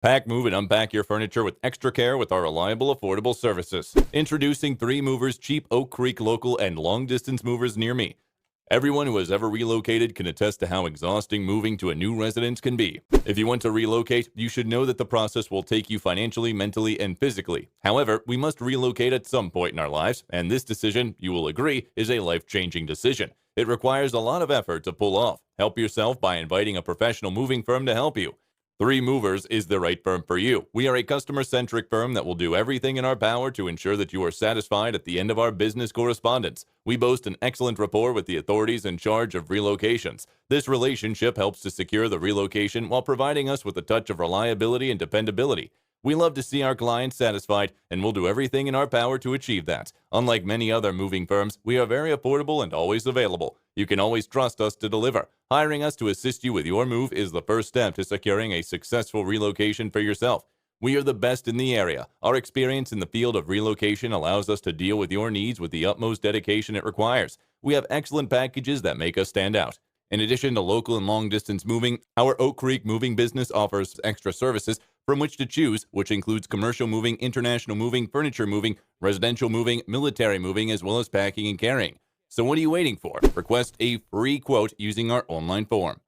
Pack, move, and unpack your furniture with extra care with our reliable, affordable services. Introducing 3 Movers, cheap Oak Creek local and long-distance movers near me. Everyone who has ever relocated can attest to how exhausting moving to a new residence can be. If you want to relocate, you should know that the process will take you financially, mentally, and physically. However, we must relocate at some point in our lives, and this decision, you will agree, is a life-changing decision. It requires a lot of effort to pull off. Help yourself by inviting a professional moving firm to help you. 3 Movers is the right firm for you. We are a customer-centric firm that will do everything in our power to ensure that you are satisfied at the end of our business correspondence. We boast an excellent rapport with the authorities in charge of relocations. This relationship helps to secure the relocation while providing us with a touch of reliability and dependability. We love to see our clients satisfied, and we'll do everything in our power to achieve that. Unlike many other moving firms, we are very affordable and always available. You can always trust us to deliver. Hiring us to assist you with your move is the first step to securing a successful relocation for yourself. We are the best in the area. Our experience in the field of relocation allows us to deal with your needs with the utmost dedication it requires. We have excellent packages that make us stand out. In addition to local and long-distance moving, our Oak Creek moving business offers extra services from which to choose, which includes commercial moving, international moving, furniture moving, residential moving, military moving, as well as packing and carrying. So what are you waiting for? Request a free quote using our online form.